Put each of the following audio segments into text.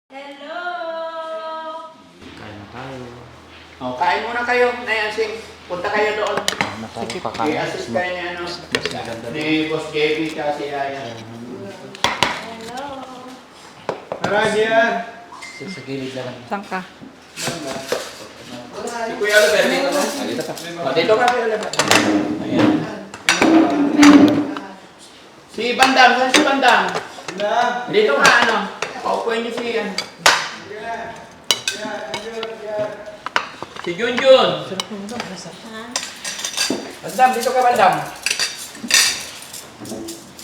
Hello! Kain na tayo. Oh, kain muna kayo. Nayansing, punta kayo doon. Sige, pakain. I-assist kayo ni, Mas maganda ni Boss JB kasi Yaya. Hello! Tara, Gian. sa gilid lang. Saan ka? Si Kuya Oliver, dito ka. Dito pa. Oh, dito ka, Kuya Oliver. Ayan. Si Bandam, saan si Bandam? Dito ka, ano? Paupuin niyo si Ian. Si Junjun. Bandam, dito ka, Bandam.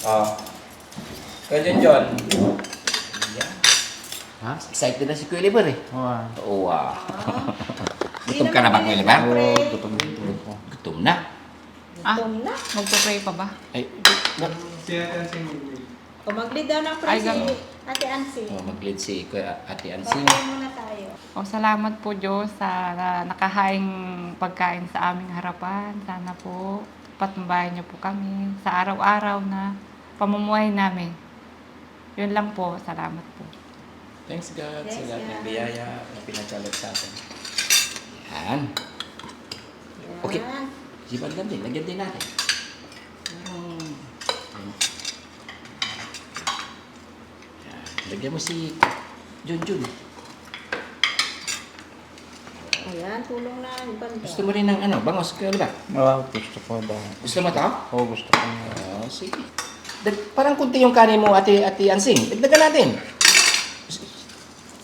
Oh. Kuya Junjun. Ha? Excited na si Kuya Oliver eh. Oo. Wow. Gutom ka na ba, Kuya Oliver? Oo, gutom na tulog ko. Gutom na. Gutom na. Magpa-pray pa ba? Ay, O mag-lead daw ng Ay, praise ganun. si Ate Ansi. mag-lead si Kuya Ate Ansing. Pagkain muna tayo. O salamat po Diyos sa nakahaing pagkain sa aming harapan. Sana po patnubayan niyo po kami sa araw-araw na pamumuhay namin. Yun lang po. Salamat po. Thanks God sa Thanks, lahat ng God. biyaya na pinagkalat sa atin. Yan. Okay. Yan. Si Bandam din, lagyan din natin. Yan. Lagyan mo si Junjun. Ayan, tulong na yung banda. Gusto mo rin ng ano, bangos, Kuya Oliver? Oo, gusto ko ba? Gusto mo ito? Oo, gusto ko. Oh, sige. Parang kunti yung kanin mo, Ate Ansing. Dagdagan natin.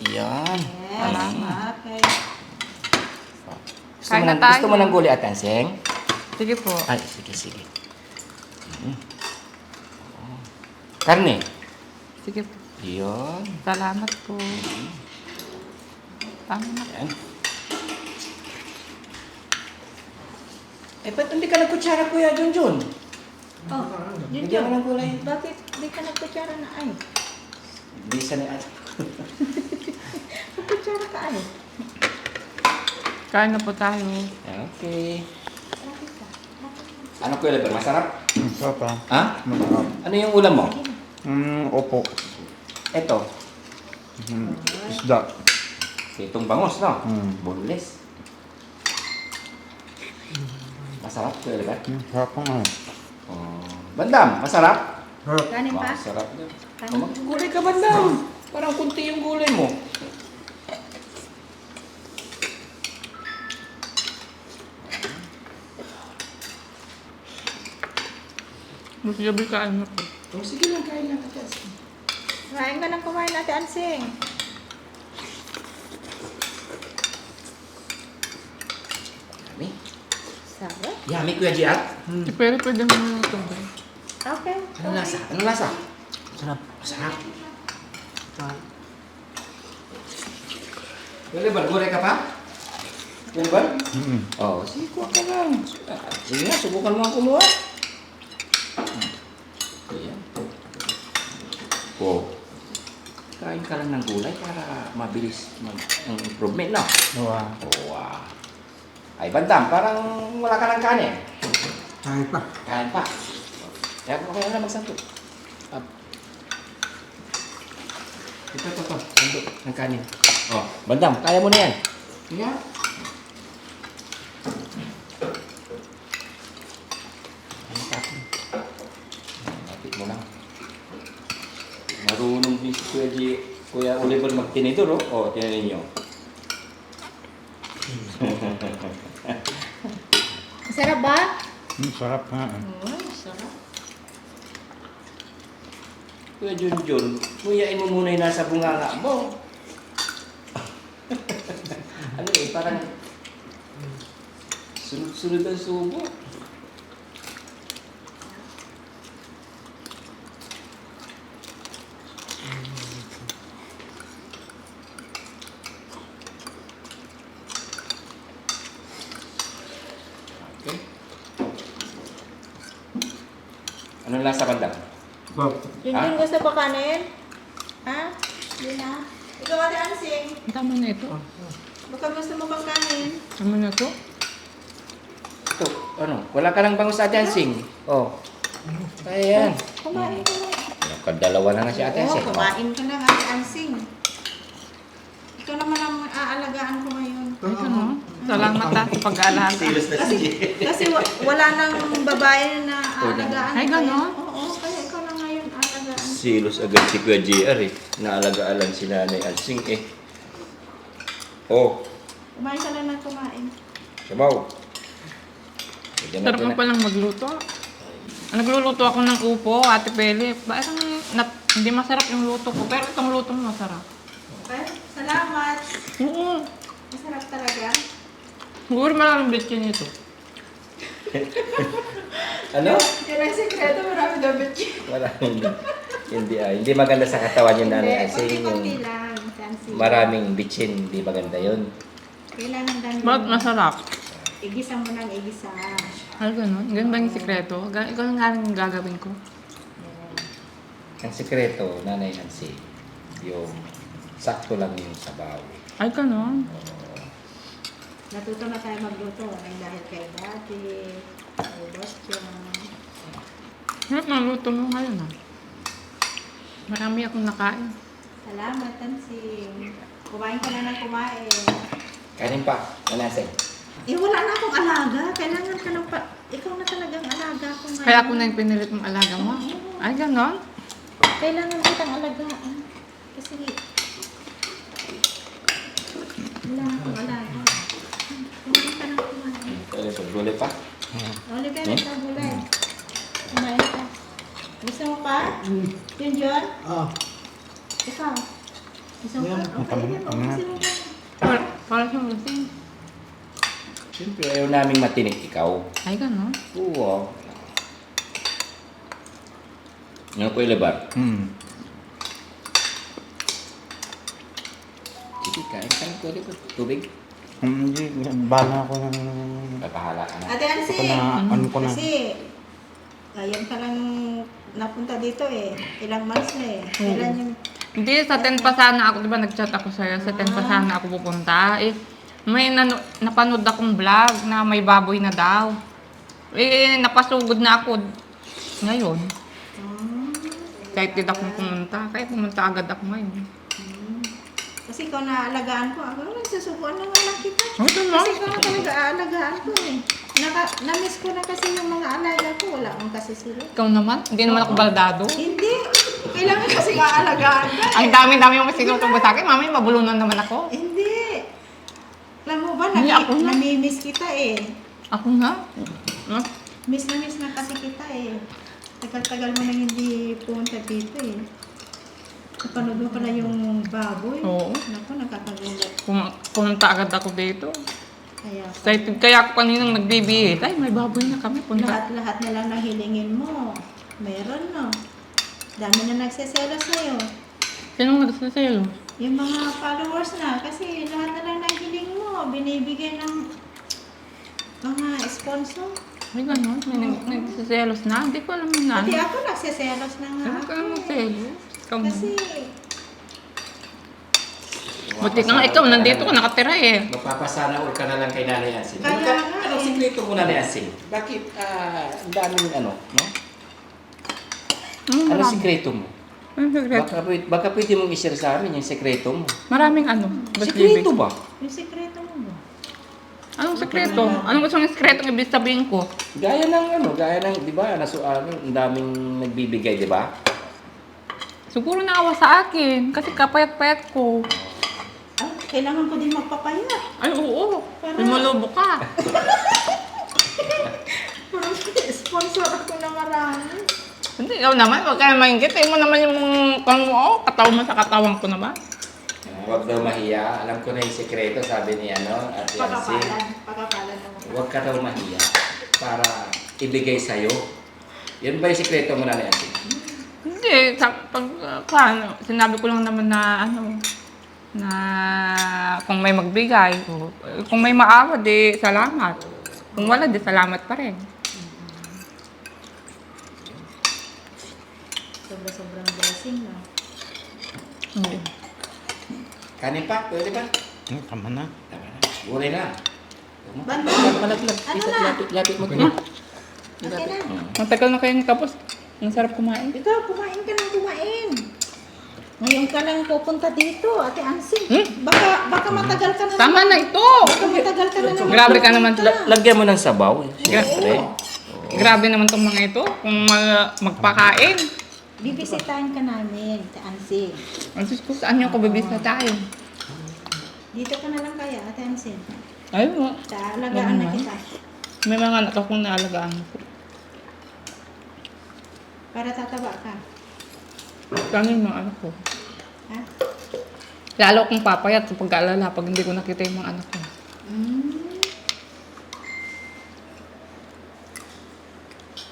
Yan. Yes. Okay. Gusto Kain mo, na ng, tayo. gusto mo ng gulay, Ate Ansing? Sige po. Ay, sige, sige. Oh. Karne. Sige po. Yun. Salamat po. Tama na. Yan. Eh, ba't hindi ka nagkutsara, Kuya Junjun? Oh, yun Bigyan mo yun. ng gulay. Bakit di ka nagkutsara na ay? Bisa ni Ate. Nagkutsara ka ay. Kain na po tayo. Okay. Ano, Kuya Leber? Masarap? Masarap ah. Ha? Masarap. Ano yung ulam mo? Opo. Ito. Isda. Itong bangos, no? Boneless. Masarap, Kuya Leber? Masarap nga. Oh. Bandam, masarap? Kanin pa? Masarap na. Kanin. Gulay ka, Bandam. Parang kunti yung gulay mo. Mas gabi kain na po. Oh, sige lang, kain lang. Kain ka ng kumain Ate Ansing. Yummy. Sarap. Yummy, Kuya Giat. Pero pwede mo na ito. Okay. Ano lasa? Ano lasa? Masarap. Masarap. Kuya Leber, gulay ka pa? Kuya Leber? Oh, sige, kuha ka lang. Sige nga, subukan mo ang kumuha. Ayan. Oh. Kain ka lang ng gulay para mabilis ang improvement, no? Wow. Oh, wow. Ay, Bandam, parang wala ka ng kanin. Kain pa. Kain pa. Kaya ko kaya na magsanto. Up. Ito. Santo ng kanin. Oh, Bandam, kaya mo na yan. Nga. Lapit mo lang. Marunong din si Kuya Oliver magtinidor, oh. Oh, tinan ninyo. Masarap ba? Sarap nga. Sarap. Kuya Junjun, kuyain mo muna yung nasa bunganga mo. Ano eh, parang sunod-sunod ang subo. Okay. Anong lasa, Bandam? Yun Ha? yung gusto pa kanin? Ha? Yun na. Ikaw Ate Ansing. Tama na ito. Baka gusto mo pang kanin? Tama na ito. Ito, ano? Wala ka lang bango sa dancing. Oh. Ayan. Kumain ka na. Nakadalawa na nga si Ate Oo, Ansing. kumain ka na Ate Ansing. aalagaan ko ngayon. Ay, ano? Salamat sa pag-aalaga. Silos na Kasi, si kasi wala nang babae na aalagaan. Ay, ko ganon? ngayon. Oo, kaya ikaw na ngayon aalagaan. Silos agad si Kuya JR eh. Naalagaan si Nanay Alsing eh. Oh, Kumain ka lang ng kumain. sabaw. Bigyan Sarap natin mo na. palang magluto. Nagluluto ako ng upo, Ate Pele. Parang hindi masarap yung luto ko, pero itong luto mo masarap. Okay? Salamat. Oo. Masarap talaga. Siguro maraming bitchin ito. Ano? Yan ang sekreto, marami daw bitchin. Wala. Hindi maganda sa katawan yung Nanay Alsing. Konti-konti Yung lang. Fancy. maraming bitchin, hindi maganda yun. Kailangan dami. Bakit masarap? Igisa mo ng igisa. Ay, ganun. Ganun ba yung sikreto? Ikaw lang nga yung gagawin ko. Ang sikreto, Nanay Alsing, yung sakto lang yung sabaw. Ay, ganun. Natuto na tayo magluto. Ay dahil kay Dati, kay Bastian. Sarap ng luto mo ngayon ah. Marami akong nakain. Salamat, Tansing. Kumain ka na ng kumain. Kanin pa, Nanay. Eh, wala na akong alaga. Kailangan ka ng ikaw na talagang alaga ko ngayon. Kaya ako na yung pinilit mong alaga mo. Ay, ganun. Kailangan kitang alagaan. Kasi wala na akong alaga. Kumain ka ng kumain. Pwede pagbuli pa. Oli ka na sa bulay. Kumain ka. Gusto mo pa? Yun, John? Ikaw? Gusto mo pa? Okay, yun. Gusto mo pa? Para siyang lasing. Siyempre, ayaw naming matinik ikaw. Ay, ganun. Oo. Ano ko ilabar? Sige, kain ka ng kuya ko. Tubig. Hindi, bala ko ng... Papahala ka na. Ate Ansi, Ito na, ano ko na. kasi ngayon ka lang napunta dito eh. Ilang months na eh. Kailan yung... Hindi, sa 10 pa sana ako, di ba nag-chat ako sa'yo, sa 10 pa sana ako pupunta. Eh, may napanood akong vlog na may baboy na daw. Eh, napasugod na ako ngayon. Excited akong pumunta, kaya pumunta agad ako ngayon. Kasi ikaw na alagaan ko. Ako nagsusubuan na nga lang kita. Ito na. Kasi ikaw na talaga aalagaan ko eh. Na-miss ko na kasi yung mga alaga ko. Wala akong kasi sila. Ikaw naman, hindi naman ako baldado. Hindi. Kailangan kasi maalagaan ka eh. Ang dami-dami yung sinutubo sa akin, mami, mabulunan naman ako. Hindi. Alam mo ba, Hindi, ako na. nami-miss kita eh. Ako nga. Miss na kasi kita eh. Tagal-tagal mo na hindi pumunta dito eh. Napanood mo pala yung baboy. Oo. Naku, nakakagulat. Pumunta agad ako dito. Kaya Excited kaya ako kaninang nagbibihit. Ay, may baboy na kami. Punta. lahat na lang na hilingin mo. Meron no. Dami na nagseselos sa'yo. Sinong nagsaselo? Yung mga followers na. Kasi lahat na lang na hiling mo. Binibigay ng mga sponsor. Ay, gano'n. May nagsaselos na. Hindi ko alam na. Pati ako nagseselos na nga. Ano ka ako eh. nagsaselos? Ikaw Kasi buti ka nga ikaw, nandito ka nakatira eh. Magpapasana all ka na lang kay Nanay Alsing. Kaya nga eh. Anong sikreto mo, Nanay Alsing? Bakit ang daming ano, no? Ano Marami. sikreto mo? Anong sekreto? Baka pwede mong i-share sa amin yung sikreto mo. Maraming ano. Sikreto ba? yung sikreto mo ba? Anong sekreto? Anong gusto ng sekreto ang ibig sabihin ko? Gaya ng, di ba, ang daming nagbibigay, di ba? Siguro naawa sa akin kasi kapayat-payat ko. Ah, kailangan ko din magpapayat. Ay, oo. Para- Lumalobo ka. Parang sponsor ako na marami. Hindi, ikaw naman. Huwag ka na maingit. Tingin mo naman yung katawan mo sa katawan ko naman. Huwag daw mahiya. Alam ko na yung sikreto, sabi ni Ate Alsing. Pagkapalan naman. Huwag ka daw mahiya para ibigay sa'yo. Yan ba yung sikreto mo, Nanay Alsing? Hindi, paano, sinabi ko lang naman na na kung may magbigay, kung may maawa, di salamat. Kung wala, di salamat pa rin. Sobrang blessing na. Hindi. Kanin pa? Pwede ba? Tama na. Tama na. Gulay na. Banda. Malaglag. Ano na? Lapit mo. Hmm? Okay na. Matagal na kayong tapos. Ang sarap kumain. Ikaw, kumain ka ng kumain. Ngayon ka lang pupunta dito, Ate Ansing. Baka matagal ka na Tama na ito! Baka matagal ka na naman. Grabe ka naman. Lagyan mo ng sabaw eh. Siyempre. Grabe naman tong mga ito. Kung magpakain. Bibisitahin ka namin, Ate Ansing. Ang sus ko, saan niyo ako bibisa tayo? Dito ka na lang kaya, Ate Ansing. Ayun mo. Alagaan na kita. May mga anak akong naalagaan ko. Para tataba ka. Kano yung mga anak ko? Ha? Lalo akong papayat sa pag-aalala pag hindi ko nakita yung mga anak ko.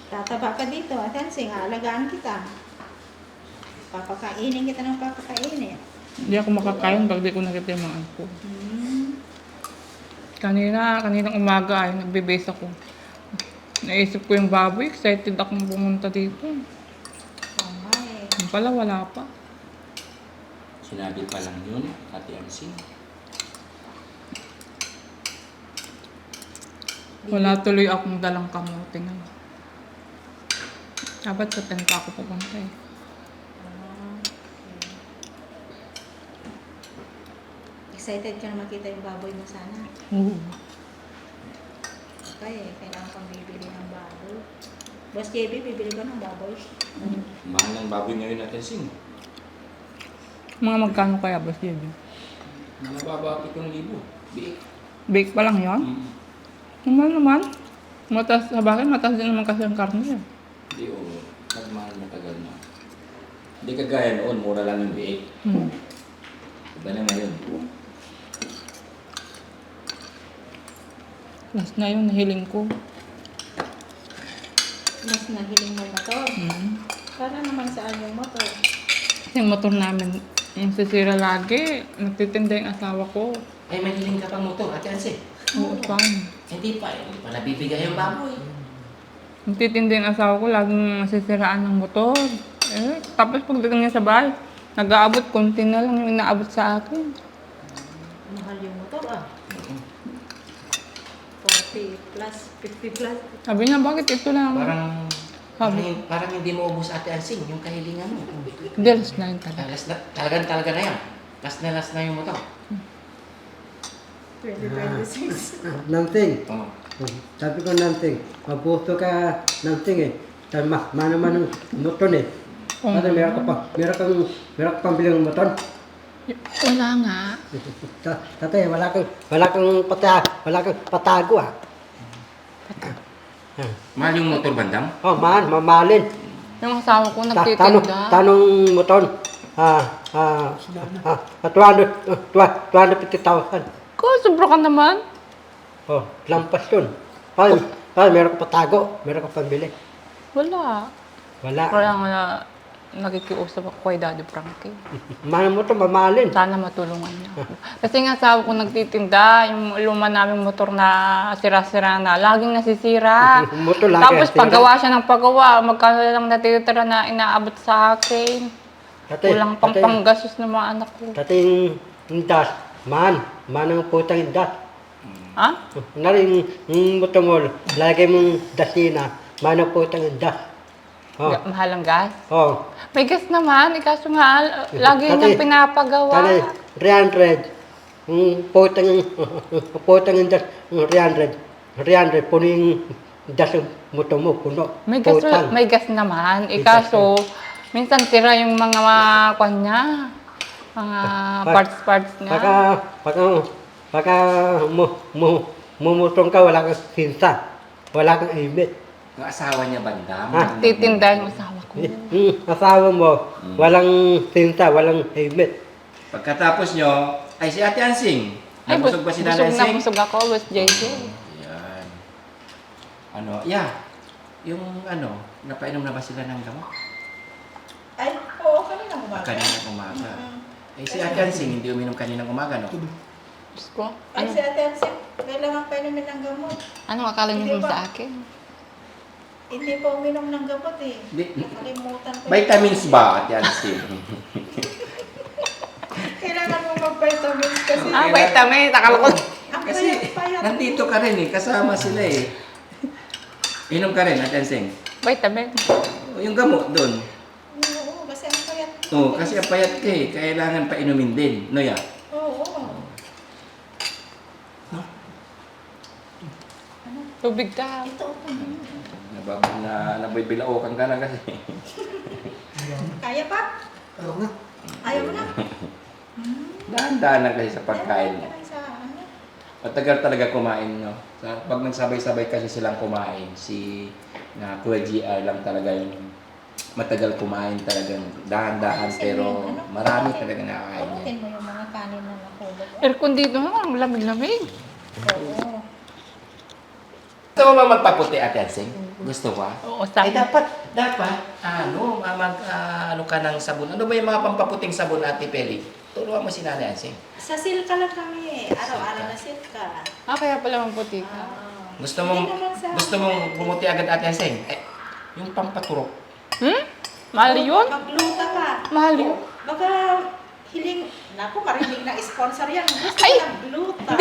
Tataba ka dito, Ate Ansing. Alagaan kita. Papakainin kita ng papakainin. Hindi ako makakain pag hindi ko nakita yung mga anak ko. Kaninang umaga ay nagbe-base ako. Naisip ko yung baboy, excited akong pumunta dito. Oo nga eh. Yung pala wala pa. Sinabi pa lang yun, Ate Ansing. Wala tuloy akong dalang kamote nga. Dapat sa tenta ako pupunta eh. Excited ka na makita yung baboy mo sana. Oo. Okay, kailangan pang bibili ng baboy. Boss JB, bibili ka ng baboy? Mahal ng baboy ngayon, Ate Ansing. Mga magkano kaya ba siya? Nababa 7,000. Biik. Bake pa lang yun? Naman. Matas, sa bakit matas din naman kasi ang karne eh. Hindi o, nagmahal matagal na. Hindi kagaya noon, mura lang yung biik. Iba na ngayon. Last na yun, nahiling ko. Mas nahiling mo motor. Para naman saan yung motor? Kasi yung motor namin, yung sisira lagi, nagtitinda yung asawa ko. Ay, may hiling ka pang motor, Ate Ansing. Oo, paano? Hindi pa nabibigay yung baboy. Nagtitinda yung asawa ko, laging nasisiraan ng motor. Eh, tapos pagdating niya sa bahay, nag-aabot, konti na lang yung inaabot sa akin. Mahal yung motor ah. 40 plus, 50 plus. Sabi niya, bakit ito lang? Parang hindi mo ubos, Ate Ansing, yung kahilingan mo. Hindi, last na yun talaga. Talaga na yan. Last na yung motor. 2026. Nanting. Oo. Sabi ko nanting, mabuto ka nanting eh. Tama, mano-mano motor eh. Kasi meron ka pang bilang motor. Wala nga. Tatay, wala kang patago ah. Mahal yung motor, Bandam? Oh, mamahalin. Yung asawa ko nagtitinda. Tanong motor. 250,000. Ko, sobra ka naman. Oh, lampas yun. Ay, meron ka patago, meron ka pambili. Wala. Wala. Kaya nga nakikiusap ako kay Daddy Frankie. Mano mo ito, mamahalin. Sana matulungan niya ako. Kasi nga asawa ko nagtitinda, yung luma naming motor na sira-sira na, laging nasisira. Motor lagi Tapos nasisira. paggawa siya ng paggawa, magkano lang natitira na inaabot sa akin. Kulang pang panggastos ng mga anak ko. Dating indas, manang putang indas. Ha? Naring motor mo, lagay mong dasina, manang putang indas. Oh. Mahal ang gas. Oh. May gas naman, kaso nga, lagi niyang pinapagawa. Tani, 300. Putang indas, 300. Puno yung das ng motor mo, puno. May gas naman, kaso, minsan tira yung mga kwan niya, mga parts niya. Baka mumutong ka, wala kang sinsa, wala kang imit. Yung asawa niya, Bandam? Titinda yung asawa ko. Asawa mo, walang sinsa, walang imit. Pagkatapos nyo, ay si Ate Ansing. Ay, Nabusog ba si Nanay Ansing? busog ako, Boss JJ. Yan. Yung napainom na ba sila ng gamot? Ay, oo, kanina umaga. Kaninang umaga. Eh si Ate Ansing, hindi uminom kaninang umaga, no? Diyos ko. Ay, si Ate Ansing, kailangan pa inumin ng gamot. Anong akala niyo Hindi ba? sa akin? Hindi pa uminom ng gamot eh. Di- Nakalimutan ko. Vitamins ba, Ate Ansing? Kailangan mo mag-vitamins kasi. Vitamin, takal ko. Ang Kasi payat-payat. nandito ka rin eh, kasama sila eh. Inom ka rin, Ate Ansing. Vitamin. Yung gamot doon. Oo, kasi ang payat ko Oo, kasi ang payat ka eh. Kailangan pa inumin din. No, ya? Oo. Tubig ka. Ito, Nabibilaukan ka na kasi. kaya pa? Ayaw mo na? Dahan-dahan lang kasi sa pagkain. Kaya sa ano? Matagal talaga kumain, no? Pag nagsabay-sabay kasi silang kumain, na Kuya GR lang talaga yung matagal kumain talagang dahan-dahan pero marami talaga nakakain niya. Urutin mo yung mga kanin na nakulog. Aircon dito nga, ang lamig-lamig. Oo. Gusto mo ba magpaputi, Ate Ansing? Gusto ko, Oo, Ay, sabi. dapat, ano ka ng sabon. Ano ba yung mga pampaputing sabon, Ate Peli? Turuan mo si Nanay Ansing. Sa silka lang kami. Araw-araw na silka. Kaya pala maputi ka. Gusto mong bumuti agad, Ate Ansing? Yung pampaturok. Mahal yun? Magluta ka. Mahal yun? Baka hiling, naku, marinig na sponsor yan. Gusto Ay! ko magluta.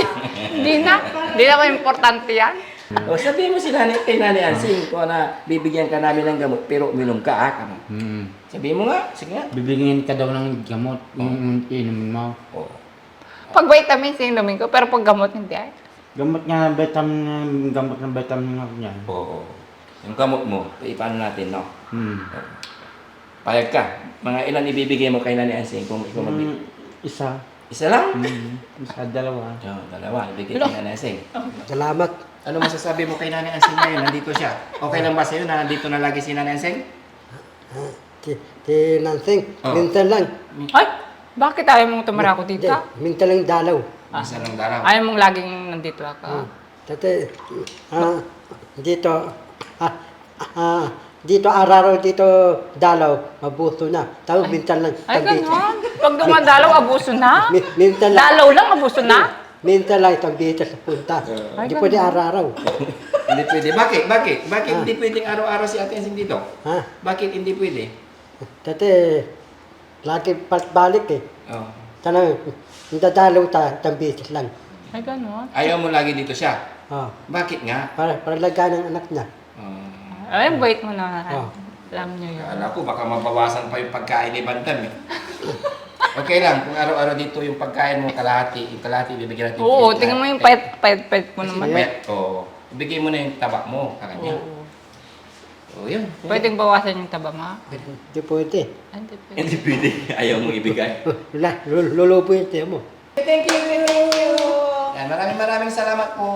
Hindi na. Hindi na ba importante yan? O, sabihin mo kay Nanay Ansing kung na bibigyan ka namin ng gamot pero uminom ka, kamo. Sabihin mo nga, sige nga. Bibigyan ka daw ng gamot, yung inumin mo. Oo. Pag vitamins yung inumin ko, pero pag gamot hindi ay. Gamot ng vitamin nga niya. Oo. Yung gamot mo, paano natin, no? Hmm. Payag ka. Mga ilan ibibigay mo kay Nanay Ansing kung ikaw magbigay? Isa. Isa lang? Isa, dalawa. Dalawa. Ibigay kay Nanay Ansing. Salamat. Ano masasabi mo kay Nanay Ansing ngayon? Nandito siya. Okay lang ba sa'yo na nandito na lagi si Nanay Ansing? Si Nansing, Oh. minsan lang. Ay! Bakit ayaw mong tumarako dito? Minsan lang dalaw. Isa lang daraw. Ayaw mong laging nandito ako. Dati, dito, dito araw dito dalaw, mabuso na. Tapos minsan lang. Ay, tagbitis. gano'n. Pag dumadalaw, abuso na? Minsan lang. Dalaw lang, abuso na? Minsan lang itong dito sa punta. Ay, Hindi pwede araw-araw. Hindi pwede. Bakit hindi pwedeng araw-araw si Ate Ansing dito? Ha? Bakit hindi pwede? Dati, lagi balik eh. Oh. Tanang, hindi dalaw itong bitis lang. Ay, gano'n. Ayaw mo lagi dito siya. Oh. Bakit nga? Para lagaan ng anak niya. Ay, bait mo na. Oh. Alam niyo yun. Kala ko baka mabawasan pa yung pagkain ni Bantam eh. Okay lang, kung araw-araw dito yung pagkain mo, yung kalahati bibigyan natin. Oo, tingnan mo yung payat mo naman. Oo. Ibigay mo na yung tabak mo sa kanya. Oo, yun. Pwedeng bawasan yung taba mo? Hindi pwede. Ay, hindi pwede. Hindi pwede. Ayaw mong ibigay. Lulubo yung tiyan mo. Thank you. Yan, maraming salamat po.